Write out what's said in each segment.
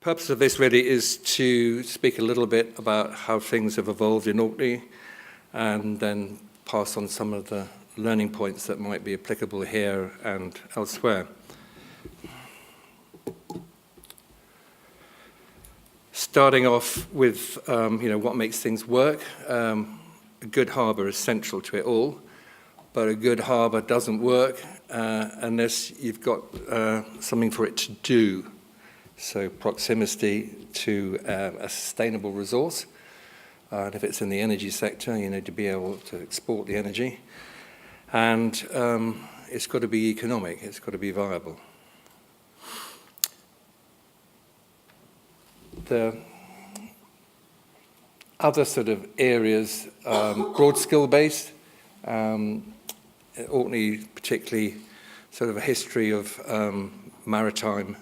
purpose of this really is to speak a little bit about how things have evolved in Orkney and then pass on some of the learning points that might be applicable here and elsewhere. Starting off with what makes things work. A good harbour is central to it all, but a good harbour doesn't work unless you've got something for it to do. So proximity to a sustainable resource. And if it's in the energy sector, you need to be able to export the energy. And it's got to be economic, it's got to be viable. The other sort of areas, broad skill based, Orkney particularly sort of a history of maritime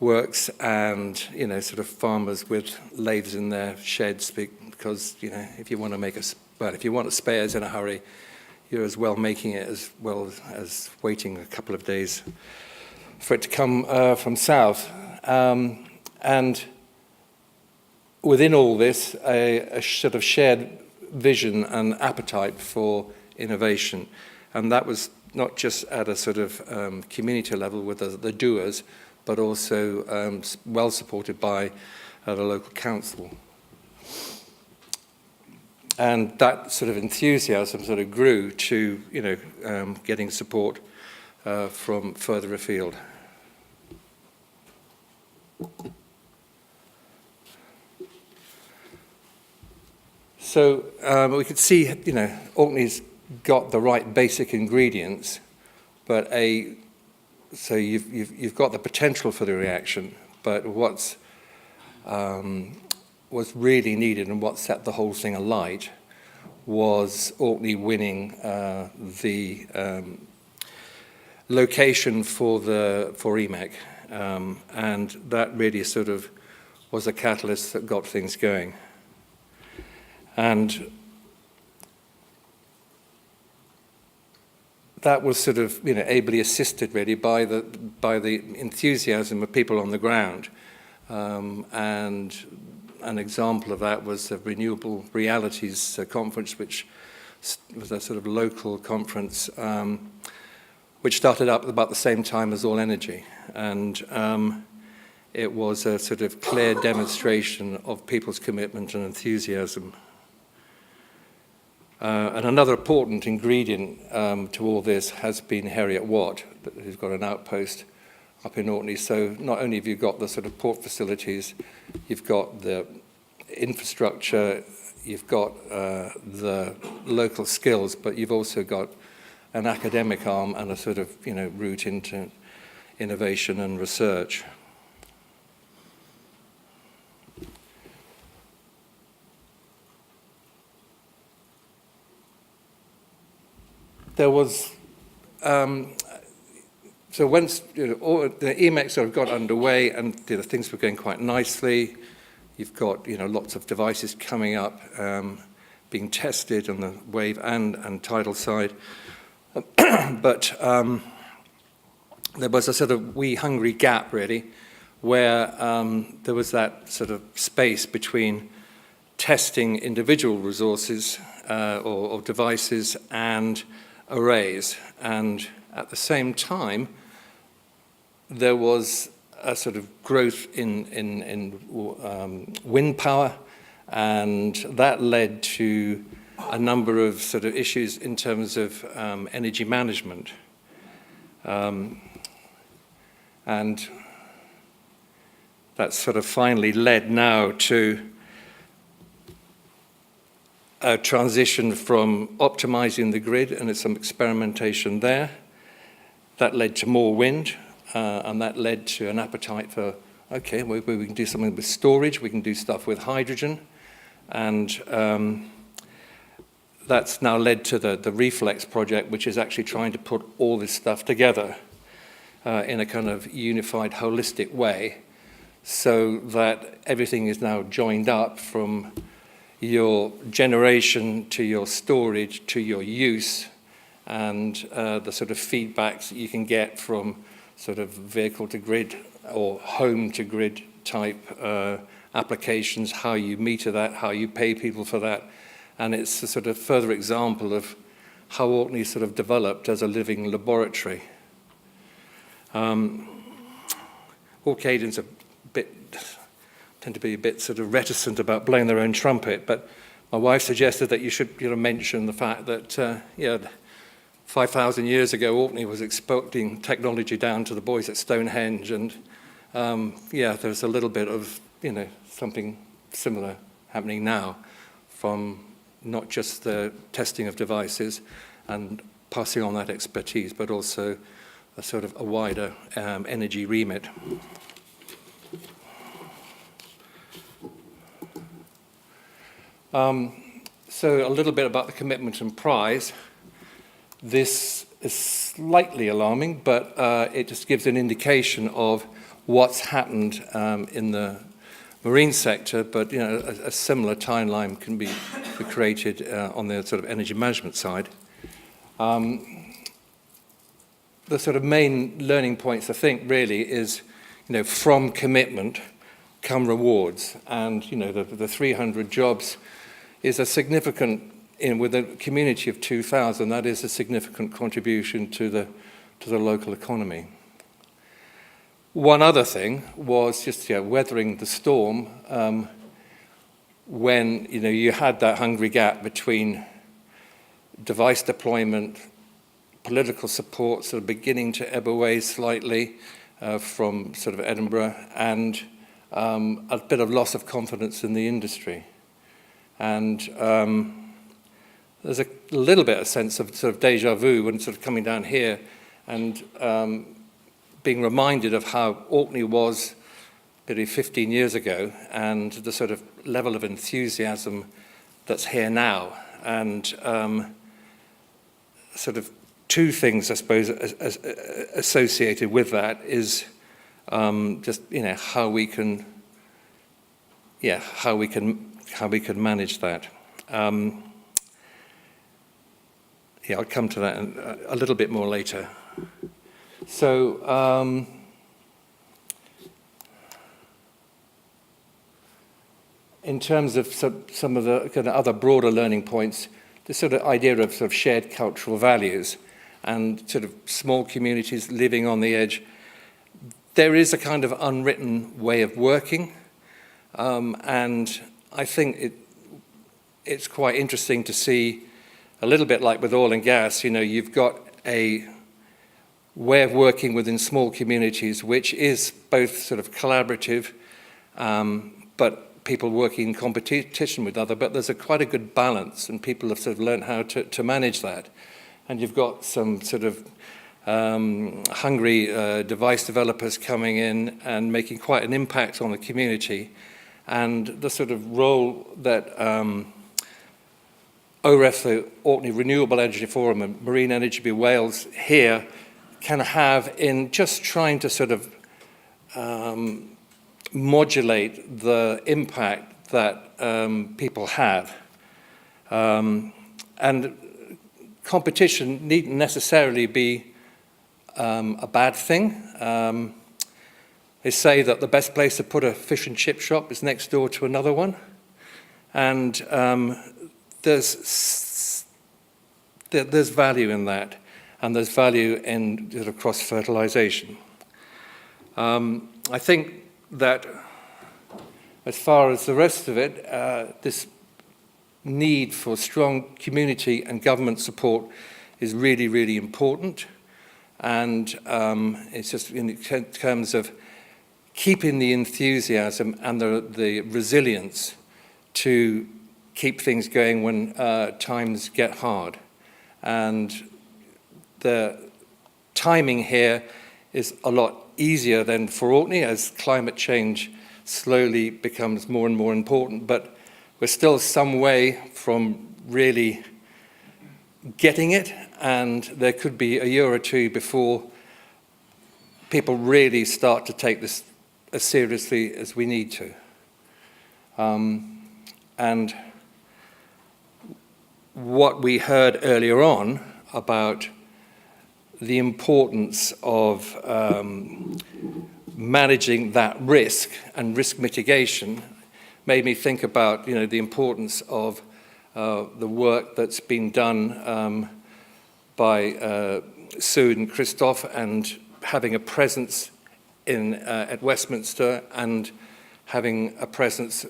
works and, sort of farmers with lathes in their sheds because, if you want to make if you want spares in a hurry, you're as well making it as well as waiting a couple of days for it to come from south. And within all this, a sort of shared vision and appetite for innovation. And that was not just at a sort of community level with the doers, but also well supported by the local council. And that sort of enthusiasm sort of grew to, getting support from further afield. So we could see, Orkney's got the right basic ingredients, but so you've got the potential for the reaction, but what's really needed and what set the whole thing alight was Orkney winning the location for EMEC, and that really sort of was a catalyst that got things going. And that was sort of, ably assisted really by the enthusiasm of people on the ground. And an example of that was the Renewable Realities Conference, which was a sort of local conference, which started up about the same time as All Energy. And it was a sort of clear demonstration of people's commitment and enthusiasm. And another important ingredient to all this has been Heriot Watt, who's got an outpost up in Orkney. So not only have you got the sort of port facilities, you've got the infrastructure, you've got the local skills, but you've also got an academic arm and a sort of route into innovation and research. There was, so once all the EMEC sort of got underway and things were going quite nicely, you've got lots of devices coming up, being tested on the wave and tidal side, but there was a sort of wee hungry gap really, where there was that sort of space between testing individual resources or devices and arrays, and at the same time there was a sort of growth in wind power, and that led to a number of sort of issues in terms of energy management, and that's sort of finally led now to a transition from optimizing the grid, and there's some experimentation there. That led to more wind, and that led to an appetite for, okay, we can do something with storage, we can do stuff with hydrogen, and that's now led to the Reflex project, which is actually trying to put all this stuff together in a kind of unified, holistic way, so that everything is now joined up from your generation to your storage to your use, and the sort of feedbacks that you can get from sort of vehicle-to-grid or home-to-grid type applications, how you meter that, how you pay people for that. And it's a sort of further example of how Orkney sort of developed as a living laboratory. Orcadians tend to be a bit sort of reticent about blowing their own trumpet, but my wife suggested that you should mention the fact that 5,000 years ago, Orkney was exporting technology down to the boys at Stonehenge, and there's a little bit of something similar happening now, from not just the testing of devices and passing on that expertise, but also a sort of a wider energy remit. So a little bit about the commitment and prize. This is slightly alarming, but it just gives an indication of what's happened in the marine sector, but a similar timeline can be created on the sort of energy management side. The sort of main learning points, I think, really is, from commitment come rewards, and the 300 jobs is a significant, with a community of 2,000, that is a significant contribution to the local economy. One other thing was just weathering the storm when you had that hungry gap between device deployment, political support sort of beginning to ebb away slightly from sort of Edinburgh, and a bit of loss of confidence in the industry. And there's a little bit of sense of sort of deja vu when sort of coming down here and being reminded of how Orkney was maybe 15 years ago, and the sort of level of enthusiasm that's here now. And sort of two things, I suppose, associated with that is just how we can manage that. I'll come to that a little bit more later. So in terms of some of the kind of other broader learning points, the sort of idea of sort of shared cultural values and sort of small communities living on the edge. There is a kind of unwritten way of working, and I think it's quite interesting to see, a little bit like with oil and gas, you've got a way of working within small communities which is both sort of collaborative, but people working in competition with other, but there's quite a good balance, and people have sort of learned how to manage that. And you've got some sort of hungry device developers coming in and making quite an impact on the community. And the sort of role that OREF, the Orkney Renewable Energy Forum, and Marine Energy Wales here can have in just trying to sort of modulate the impact that people have. And competition needn't necessarily be a bad thing. They say that the best place to put a fish and chip shop is next door to another one. And there's value in that, and there's value in sort of cross-fertilization. I think that as far as the rest of it, this need for strong community and government support is really, really important. And it's just in terms of keeping the enthusiasm and the resilience to keep things going when times get hard. And the timing here is a lot easier than for Orkney as climate change slowly becomes more and more important, but we're still some way from really getting it, and there could be a year or two before people really start to take this as seriously as we need to. And what we heard earlier on about the importance of managing that risk and risk mitigation made me think about, the importance of the work that's been done by Sue and Christoph, and having a presence at Westminster, and having a presence,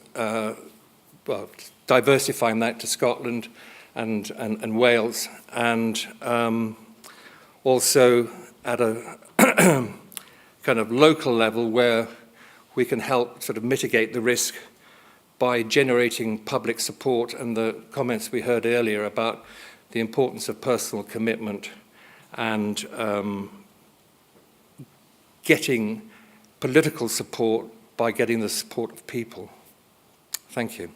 diversifying that to Scotland and Wales, and also at a kind of local level where we can help sort of mitigate the risk by generating public support, and the comments we heard earlier about the importance of personal commitment and getting political support by getting the support of people. Thank you.